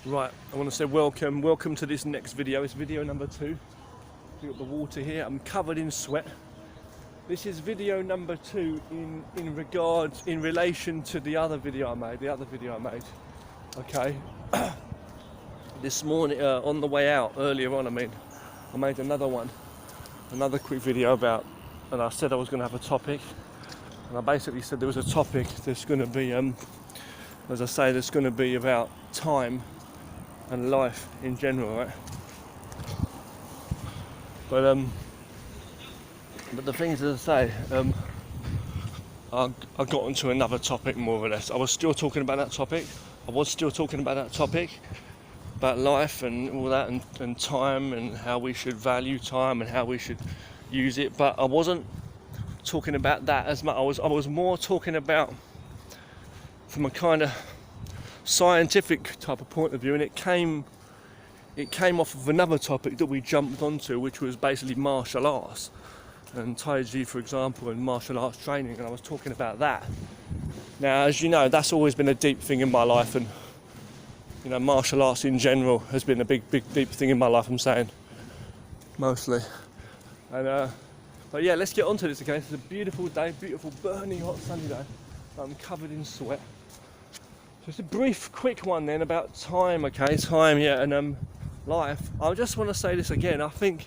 Right, I want to say welcome to this next video. It's video number 2. We've got the water here. I'm covered in sweat. This is video number 2 in relation to the other video I made. Okay. This morning, on the way out, earlier on, I made another quick video about, and I said I was going to have a topic, and I basically said there was a topic that's going to be, as I say, that's going to be about time and life in general, right? But the things, as I say, I got onto another topic more or less. I was still talking about that topic, about life and all that, and time, and how we should value time and how we should use it. But I wasn't talking about that as much. I was more talking about from a kind of scientific type of point of view, and it came off of another topic that we jumped onto, which was basically martial arts and Tai Chi, for example, and martial arts training, and I was talking about that. Now, as you know, that's always been a deep thing in my life, and you know, martial arts in general has been a big deep thing in my life, I'm saying, mostly. And but yeah, let's get on to this, okay? It's a beautiful day, beautiful burning hot sunny day. I'm covered in sweat. Just a brief, quick one then about time, okay? Time, yeah, and life. I just want to say this again. I think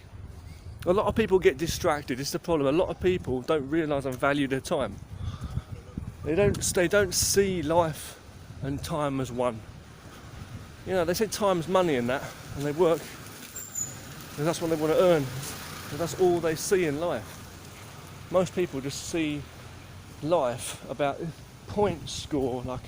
a lot of people get distracted. It's the problem. A lot of people don't realise and value their time. They don't see life and time as one. You know, they say time's money and that, and they work, and that's what they want to earn. And that's all they see in life. Most people just see life about point score, like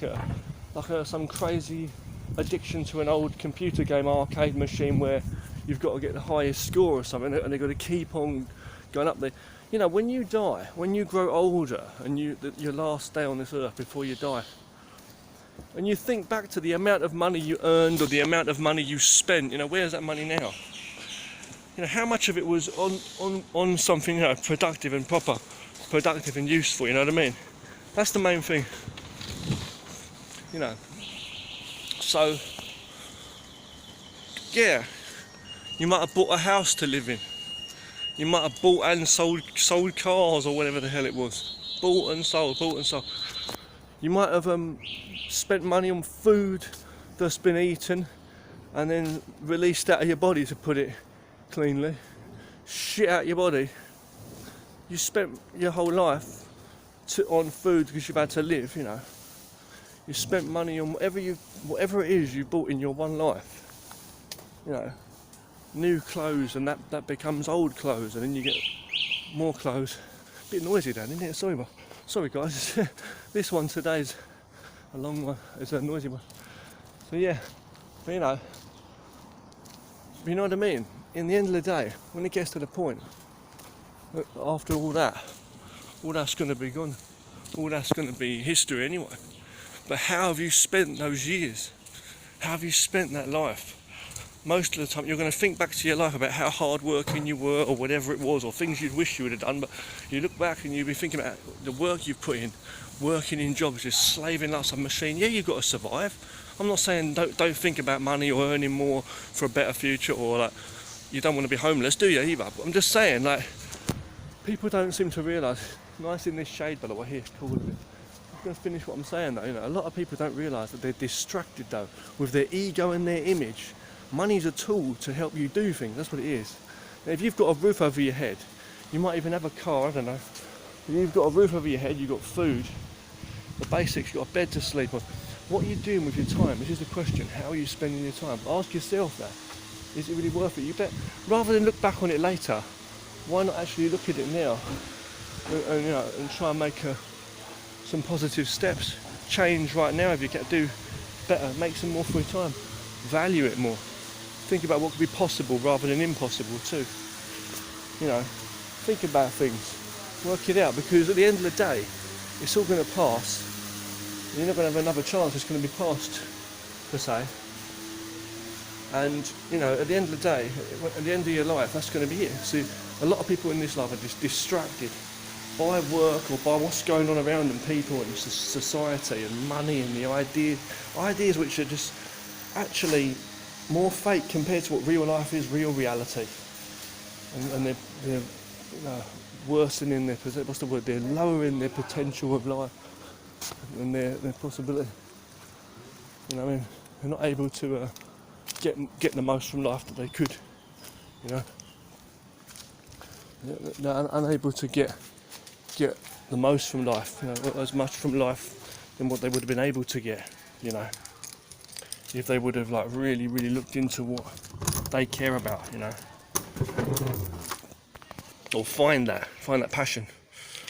some crazy addiction to an old computer game arcade machine where you've got to get the highest score or something, and they've got to keep on going up there. You know, when you die, when you grow older, and your last day on this earth before you die, and you think back to the amount of money you earned or the amount of money you spent, you know, where's that money now? You know, how much of it was on something, you know, productive and useful, you know what I mean? That's the main thing. You know, so yeah, you might have bought a house to live in. You might have bought and sold cars or whatever the hell it was. Bought and sold. You might have spent money on food that's been eaten and then released out of your body, to put it cleanly. Shit out your body. You spent your whole life on food because you've had to live, you know. You spent money on whatever it is you bought in your one life. You know, new clothes, and that becomes old clothes, and then you get more clothes. A bit noisy down, isn't it? Sorry guys. This one today's a long one. It's a noisy one. So yeah, but you know what I mean? In the end of the day, when it gets to the point, after all that's going to be gone. All that's going to be history anyway. But how have you spent those years? How have you spent that life? Most of the time you're going to think back to your life about how hard working you were, or whatever it was, or things you'd wish you would have done, but you look back and you'll be thinking about the work you've put in, working in jobs, just slaving like some machine. Yeah, you've got to survive. I'm not saying don't think about money or earning more for a better future, or like you don't want to be homeless, do you either? But I'm just saying, like, people don't seem to realise. Nice in this shade, by the way, here, cool. I'm going to finish what I'm saying though. You know, a lot of people don't realise that they're distracted though with their ego and their image. Money's a tool to help you do things. That's what it is. Now, if you've got a roof over your head, you might even have a car. I don't know. If you've got a roof over your head, you've got food, the basics. You've got a bed to sleep on. What are you doing with your time? This is the question. How are you spending your time? Ask yourself that. Is it really worth it? You bet. Rather than look back on it later, why not actually look at it now? And you know, and try and make some positive steps. Change right now if you can do better. Make some more free time. Value it more. Think about what could be possible rather than impossible too. You know, think about things. Work it out, because at the end of the day, it's all going to pass. You're not going to have another chance. It's going to be past, per se. And you know, at the end of the day, at the end of your life, that's going to be it. See, a lot of people in this life are just distracted by work or by what's going on around them, people and society and money and the ideas which are just actually more fake compared to what real life is, real reality. And they're worsening their, what's the word? They're lowering their potential of life and their possibility. You know what I mean? They're not able to get the most from life that they could. You know, they're unable to get the most from life. You know, as much from life than what they would have been able to get. You know, if they would have like really looked into what they care about. You know, or find that passion.